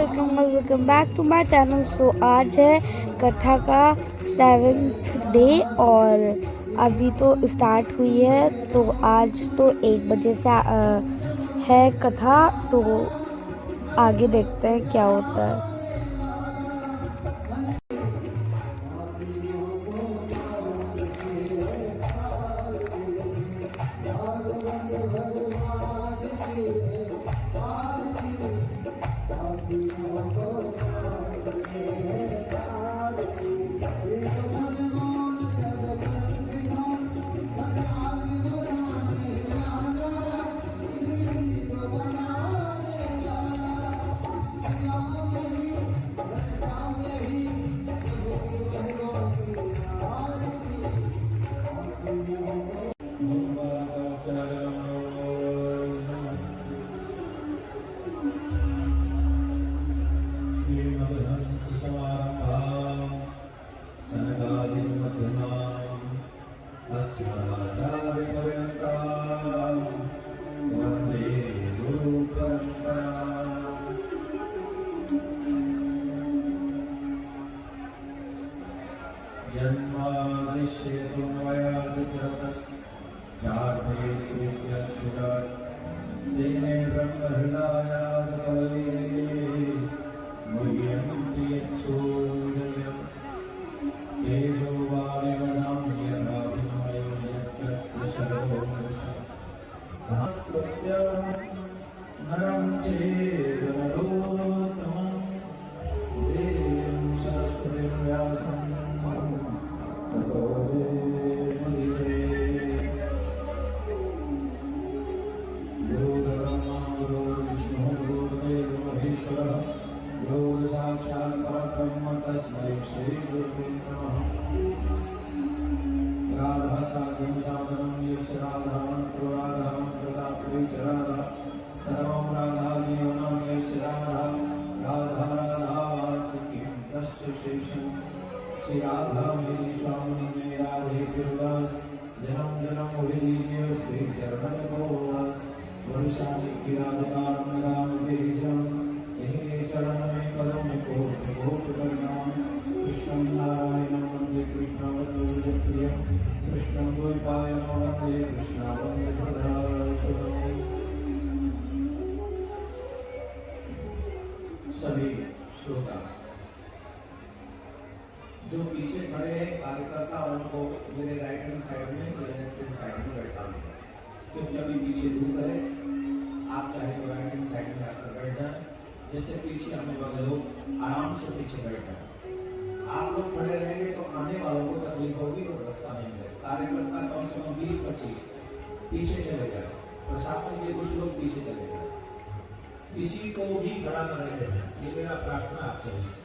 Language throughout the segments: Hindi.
Welcome back to my channel. So आज है कथा का 7th डे और अभी तो स्टार्ट हुई है। तो आज तो 1 बजे से है कथा, तो आगे देखते हैं क्या होता है। श्री राधा मेरी स्वामी मेरा देवदास जन्म जन्म उदीजिए श्री चरण कोस वर्षा की राधिका राम मेरी श्याम इनके चरण में कदम कोट कोट प्रणाम कृष्ण नारायण वंदे कृष्ण वंदे प्रिय कृष्ण द्वैपायन वंदे कृष्ण वंदे प्रधान सभी श्रोता जो पीछे खड़े हैं कार्यकर्ता उनको मेरे राइट हैंड साइड में लेफ्ट हैंड साइड में बैठा दें, क्योंकि अभी पीछे धूप है। आप चाहे तो राइट हैंड साइड में आकर बैठ जाएं, जिससे पीछे आने वाले लोग आराम से पीछे बैठ जाएं। आप लोग खड़े रहेंगे तो आने वालों को तकलीफ होगी और रास्ता नहीं मिलेगा। कार्यकर्ता कम से कम 20-25 पीछे चले जाए, प्रशासन के कुछ लोग पीछे चले जाए, किसी को भी खड़ा न रहने दें। ये मेरा प्रार्थना आपसे है।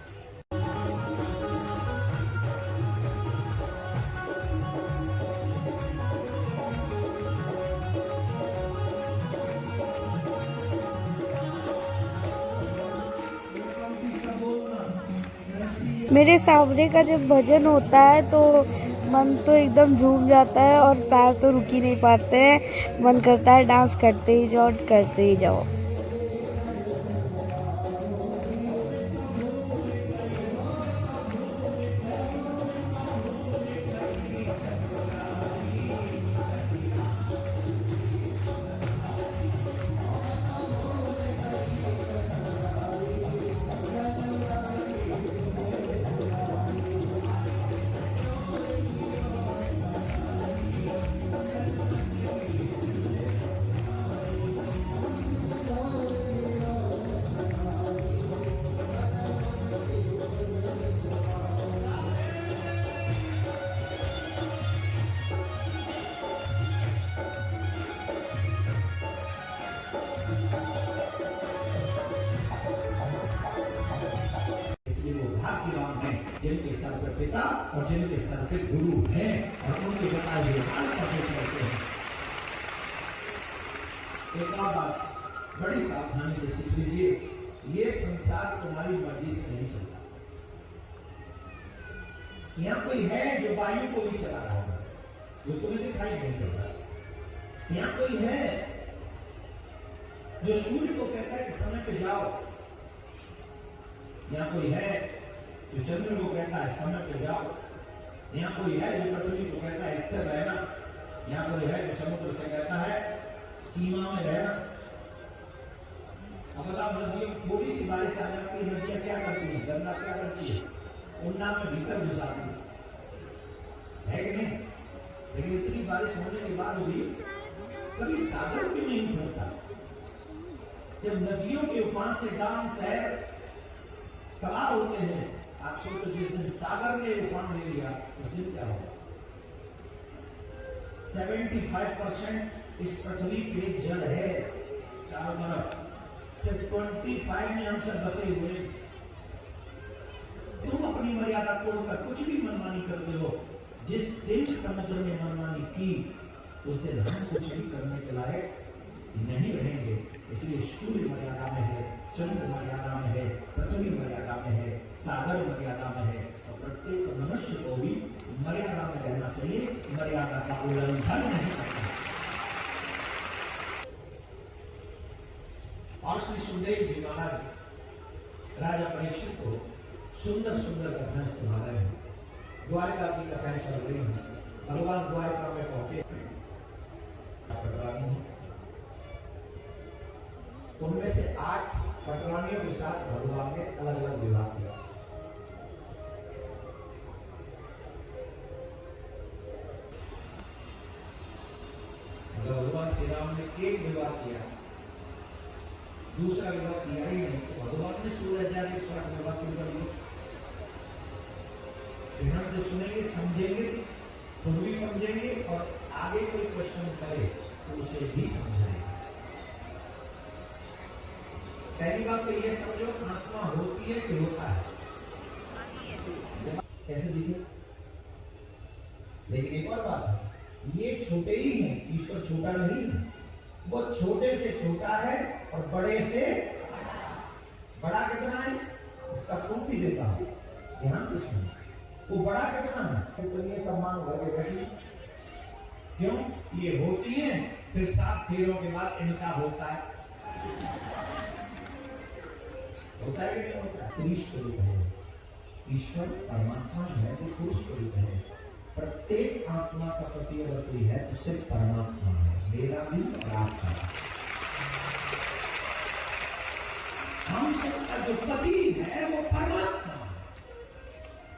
मेरे सामने का जब भजन होता है तो मन तो एकदम झूम जाता है और पैर तो रुक ही नहीं पाते हैं। मन करता है डांस करते ही जाओ, करते ही जाओ। जिनके सर पे पिता और जिनके सर पे गुरु हैं और उनके बताए हुए चलते हैं। एक और बात बड़ी सावधानी से सीख लीजिए, ये संसार तुम्हारी मर्जी से नहीं चलता। यहाँ कोई है जो वायु को भी चला रहा है, जो तुम्हें दिखाई नहीं पड़ता। यहाँ कोई है जो सूर्य को कहता है कि समय पे जाओ, यहाँ कोई है जो चंद्र को कहता है समय पे जाओ, यहाँ कोई है जो पृथ्वी को कहता है स्थिर रहना, यहाँ कोई है जो समुद्र से कहता है सीमा में रहना। अब बताओ, नदियों थोड़ी सी बारिश आ जाती है, नदियां क्या करती है, गंगा क्या करती है, उन्ना में भीतर घुसाती है कि नहीं? लेकिन इतनी बारिश होने के बाद भी कभी सागर क्यों नहीं उभरता? जब नदियों के उफान से गांव शहर तबाह होते हैं, आप सोचो जिस दिन सागर ने उफान ले लिया उस दिन क्या होगा? 75% इस पृथ्वी पे जल है चारों तरफ, सिर्फ 25 में हम सब बसे हुए। तुम अपनी मर्यादा तोड़कर कुछ भी मनमानी करते हो। जिस दिन समुद्र ने मनमानी की उस दिन हम कुछ भी करने के लायक नहीं रहेंगे। इसलिए सूर्य मर्यादा में है, चंद्र मर्यादा में है, पृथ्वी मर्यादा में है, सागर मर्यादा में है, और प्रत्येक मनुष्य को भी मर्यादा में रहना चाहिए, मर्यादा का उल्लंघन नहीं करना। और श्री सुखदेव जी महाराज राजा परीक्षित को सुंदर सुंदर कथाएं सुना रहे हैं। द्वारका की कथाएं चल रही हैं। भगवान द्वारका में पहुंचे, उनमें से 8 पटरानियों के साथ भगवान ने अलग अलग विवाह किया। भगवान श्री राम ने एक विवाह किया, दूसरा विवाह किया ही नहीं, तो भगवान ने 16,108 विवाह क्यों कर दिए? ध्यान से सुनेंगे, समझेंगे, खुद भी समझेंगे, और आगे कोई क्वेश्चन करे तो उसे भी समझाएंगे। पहली बात तो ये समझो, आत्मा होती है कि होता है? कैसे दिखे? लेकिन एक और बात है, ये छोटे ही हैं, ईश्वर छोटा नहीं है। वो छोटे से छोटा है और बड़े से बड़ा कितना है इसका प्रूफ भी देता हूं, ध्यान से सुनो। वो बड़ा कितना है? तो ये सम्मान करके बैठी, क्यों? ये होती है, फिर 7 फेरों के बाद इनका होता है। होता है कि नहीं होता? स्त्री स्वरूप है, ईश्वर परमात्मा है तो पुरुष स्वरूप है। प्रत्येक आत्मा का प्रति अगर कोई है तो सिर्फ परमात्मा है, मेरा भी और आपका। हम सबका जो पति है वो परमात्मा है,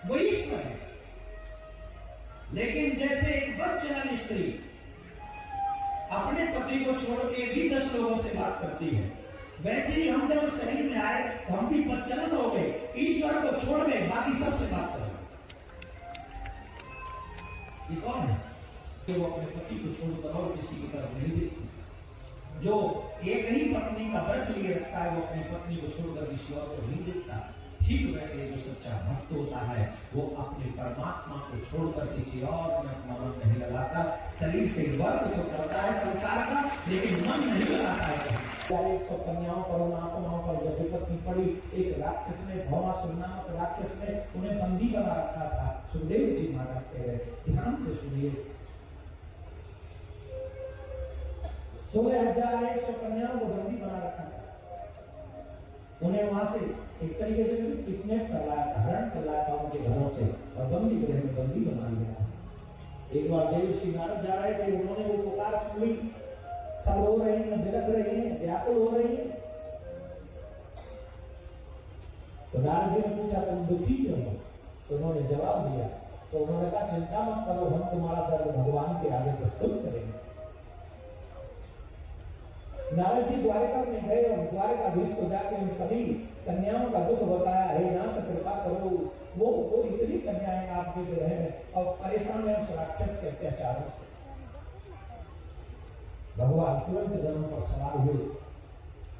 वो ईश्वर है। लेकिन जैसे एक बदचलन स्त्री अपने पति को छोड़ के भी 10 लोगों से बात करती है, वैसे ही हम जब शरीर में आए तो हम भी बदचलन हो गए, ईश्वर को छोड़ गए, बाकी सबसे बात करें। ये कौन है कि वो अपने पति को छोड़कर और किसी की तरफ नहीं देखती? जो एक ही पत्नी का व्रत लिए रखता है वो अपनी पत्नी को छोड़कर किसी और को नहीं देखता। ठीक वैसे जो सच्चा भक्त होता है वो अपने परमात्मा को छोड़कर किसी और में अपना मन नहीं लगाता। शरीर से व्रत तो करता है संसार का, लेकिन मन नहीं लगाता है। 100 कन्याओं पर, उन आत्माओं पर जब विपत्ति पड़ी, एक राक्षस ने, भौमासुर नामक राक्षस ने उन्हें बंदी बना रखा था। सुखदेव जी महाराज कह रहे, ध्यान से सुनिए, 16,100 कन्याओं को बंदी बना रखा था। उन्हें वहां से एक तरीके से किडनैप कर लाया था, हरण कर लाया था उनके घरों से, और बंदी गृह में बंदी बना लिया था। एक बार देवर्षि नारद जा रहे थे, उन्होंने वो पुकार सुनी, सब रो रहे हैं, बिलख रहे हैं, व्याकुल हो रही हैं। तो नारद जी ने पूछा तुम दुखी क्यों हो? तो उन्होंने जवाब दिया, तो उन्होंने कहा चिंता मत करो, हम तुम्हारा दर्द भगवान के आगे प्रस्तुत करेंगे। नारद जी द्वारका में गए और द्वारकाधीश को जाके उन सभी कन्याओं का दुख बताया, हे नाथ कृपा करो, वो इतनी कन्याएं आपके ग्रह में और परेशान है उस राक्षस के अत्याचारों से। भगवान तुरंत गरुड़ पर सवार हुए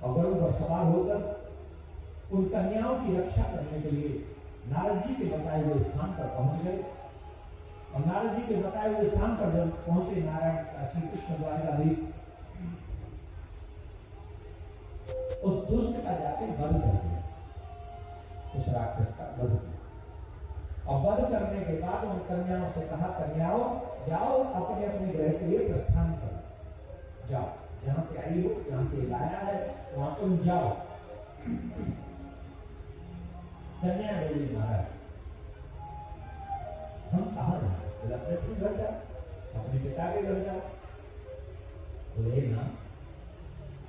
और गरुड़ पर सवार होकर उन कन्याओं की रक्षा करने के लिए नारद जी के बताए हुए स्थान पर पहुंच गए। और नारद जी के बताए हुए स्थान पर जब पहुंचे, नारायण श्री कृष्ण द्वारकाधीश उस दुष्ट का जाके वध कर दिया, उस राक्षस का वध किया। और वध करने के बाद उन कन्याओं से कहा, कन्याओं जाओ अपने अपने ग्रह के लिए प्रस्थान करो, जाओ जहां से आई हो, जहां से लाया है वहां तुम जाओ। कन्या बोली महाराज हम कहाँ जाए? बोले अपने घर जाओ, अपने पिता के घर जाओ। बोले ना,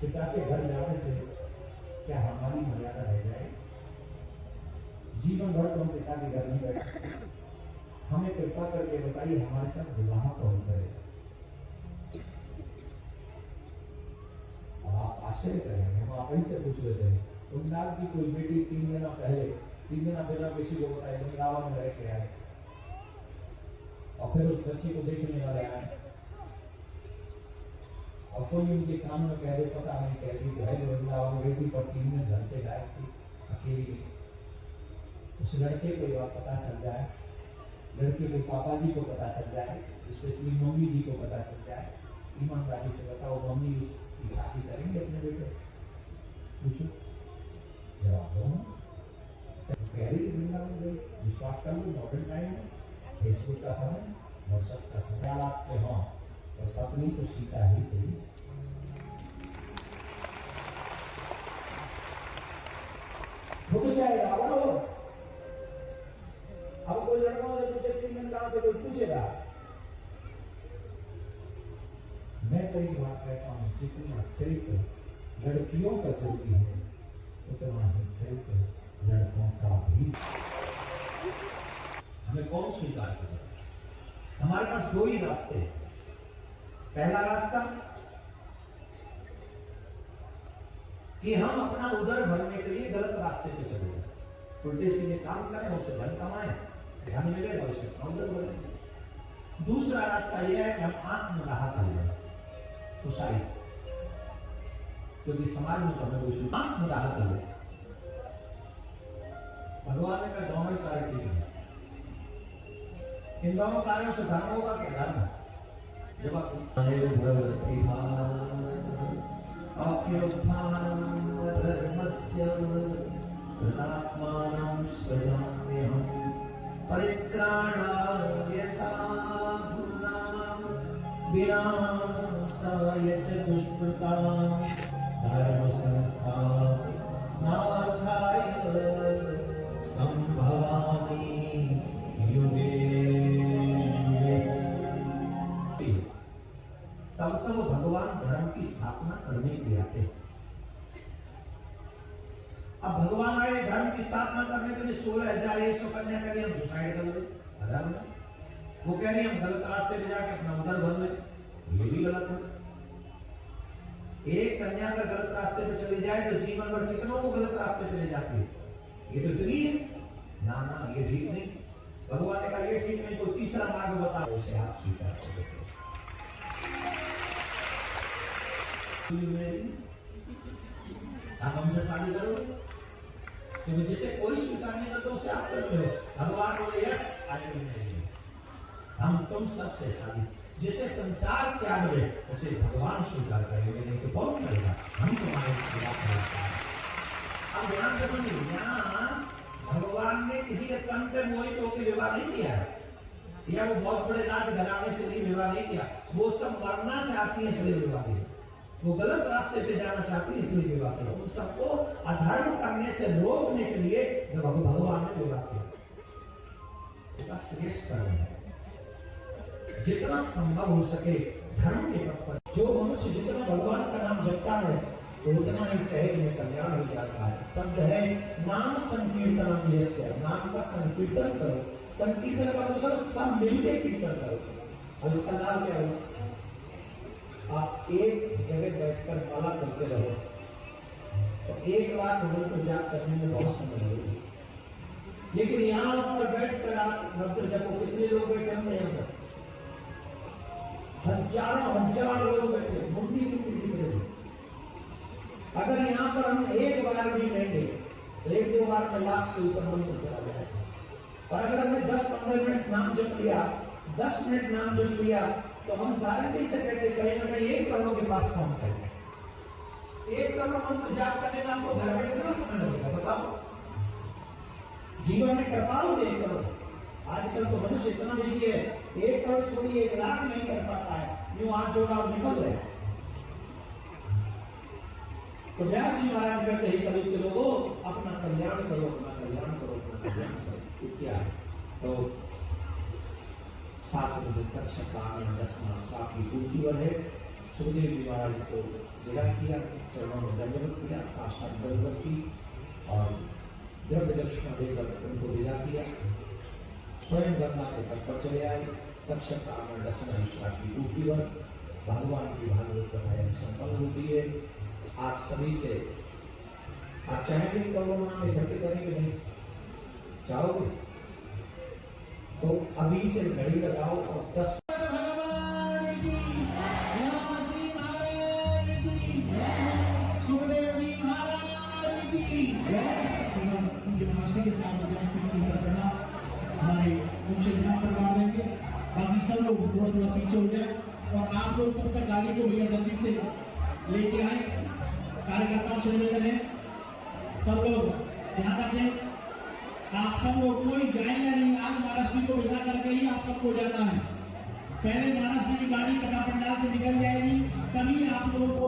पिता के घर जाने से क्या हमारी मर्यादा रह जाए? जीवन भर तो हम पिता के घर नहीं बैठ सकते। हमें कृपा करके बताइए हमारे साथ विवाह कौन करेगा? अब आप आश्चर्य करेंगे, हम आप ही से पूछ लेते हैं। उन्नाथ की कोई बेटी 3 दिन पहले 3 दिन बिना किसी को बताए वृंदावन में रह के आए और फिर उस बच्ची को देखने वाले आए और कोई उनके काम में कह दे, पता नहीं कह दी भाई वृंदावन गई थी पर 3 दिन घर से गायब थी, अकेली। उस लड़के को ये बात पता चल जाए, लड़के के पापा जी को पता चल जाए, स्पेशली मम्मी जी को पता चल जाए, ईमानदारी से बताओ मम्मी उसकी शादी करेंगे अपने बेटे से? पूछो, जवाब दो। कह रही वृंदावन गई, विश्वास कर लो, मॉडर्न टाइम है, फेसबुक का समय, व्हाट्सएप का समय। आपके हाँ, और पत्नी तो सीता ही चाहिए। वो तो चाहे रावण हो। अब कोई लड़कों से पूछे 3 दिन कहां थे, कोई पूछेगा? मैं तो एक बात कहता हूं, जितना चरित्र लड़कियों का चरित्र है उतना ही चरित्र लड़कों का भी। हमें कौन स्वीकार करेगा? हमारे पास 2 ही रास्ते हैं। पहला रास्ता कि हम अपना उदर भरने के लिए गलत रास्ते पे चले जाए, उल्टे सीधे काम करें, उससे धन कमाएं, ध्यान मिलेगा, उसे उदर भरेंगे। दूसरा रास्ता यह है कि हम आत्मदाह कर लें सुसाइड, क्योंकि समाज में तो हमें कोई आत्मदाह कर ले। भगवान ने कहा दोनों कार्य ठीक है। इन दोनों कार्यों से धर्म होगा क्या? धर्म जब आप परित्राणाय साधूनां विनाशाय च दुष्कृतां धर्म संस्थापनार्थाय संभवामि युगे युगे। तब तब भगवान धर्म की स्थापना करने के लिए आते हैं। अब भगवान आए धर्म की स्थापना करने के लिए 16,100 कन्या कह रही हम सुसाइड कर ले, अधर्म है। वो कह रही हम गलत रास्ते पे जाके अपना उधर भर ले, ये भी गलत है। एक कन्या अगर गलत रास्ते पे चली जाए तो जीवन भर कितनों को गलत रास्ते पे ले जाती है। ये तो इतनी है ना, ना ये ठीक नहीं। भगवान ने कहा ये ठीक नहीं, कोई तीसरा मार्ग बताओ, उसे आप स्वीकार कर देते। आप हमसे शादी करोगे? क्योंकि जिसे कोई स्वीकार नहीं करता उसे आप करते हो। भगवान बोले यस आई विल मैरी, हम तुम सबसे शादी। जिसे संसार त्याग दे उसे भगवान स्वीकार करेंगे, नहीं तो कौन करेगा? हम तुम्हारे खिलाफ करेंगे। अब ध्यान से सुनिए, यहाँ भगवान ने किसी के तन पे मोहित होकर विवाह नहीं किया है, या वो बहुत बड़े राज घराने से नहीं विवाह नहीं किया। वो सब मरना चाहती है इसलिए विवाह किया, वो गलत रास्ते पे जाना चाहती है इसलिए विवाह किया। उन सबको अधर्म करने से रोकने के लिए भगवान ने विवाह किया। श्रेष्ठ कर्म है, जितना संभव हो सके धर्म के पथ पर जो मनुष्य जितना भगवान का नाम जपता है तो उतना ही सहज में कल्याण हो जाता है। शब्द है नाम संकीर्तनम यस्य, नाम का संकीर्तन करो। संकीर्तन का मतलब सब मिलकर कीर्तन करो। और इसका लाभ क्या होगा? आप एक जगह बैठकर माला करते रहो तो 1 लाख मंत्र जाप करने में बहुत समय लगेगा। लेकिन यहाँ पर बैठकर आप मंत्र जपो, कितने लोग बैठे होंगे? यहाँ पर हजारों हजार लोग बैठे, मुंडी मुंडी दिख रही। अगर यहाँ पर हम एक बार भी लेंगे तो 1-2 बार में लाख से ऊपर मंत्र चला जाएगा। और अगर हमने 10-15 मिनट नाम जप लिया, 10 मिनट नाम जप लिया, तो हम गारंटी से कहते कहीं ना कहीं 1 करोड़ के पास पहुंच जाएंगे। 1 करोड़ मंत्र जाप करने में आपको घर में कितना समय लगेगा बताओ? जीवन में कर पाओगे 1 करोड़? आजकल तो मनुष्य इतना बिजी है, 1 करोड़ छोड़िए 1 लाख नहीं कर पाता है। यूं हाथ जोड़ा और निकल गए। तो व्यास जी महाराज कहते हैं कलयुग के लोगों अपना कल्याण करो, अपना कल्याण करो। इत्यादि। तो 7 बजे तक शतकान 10 श्राप की पूर्ति है। सुखदेव जी महाराज को विदा किया, चरणों में दंडवत किया, साष्टांग दंडवत की और द्रव्य दक्षिणा देकर उनको विदा किया। स्वयं गंगा के तट पर चले आए। तक्षक का आमरण दसना श्राप की पूर्ति पर भगवान की भागवत कथा संपन्न होती है। आप सभी से आप चाहेंगे प्रोग्राम में इकट्ठे करेंगे नहीं चाहोगे तो अभी से घड़ी लगाओ और 10 के साथ अभ्यास करना हमारे मुख्य विधान पर बांट देंगे। बाकी सब लोग थोड़ा थोड़ा पीछे हो जाए और आप लोग तब तक गाड़ी को भैया जल्दी से लेके आए। कार्यकर्ताओं से निवेदन है सब लोग ध्यान रखें, आप सब लोग कोई जाएगा नहीं। आज महाराज जी को विदा करके ही आप सबको जाना है। पहले महाराज जी की गाड़ी कथा पंडाल से निकल जाएगी, तभी आप लोगों को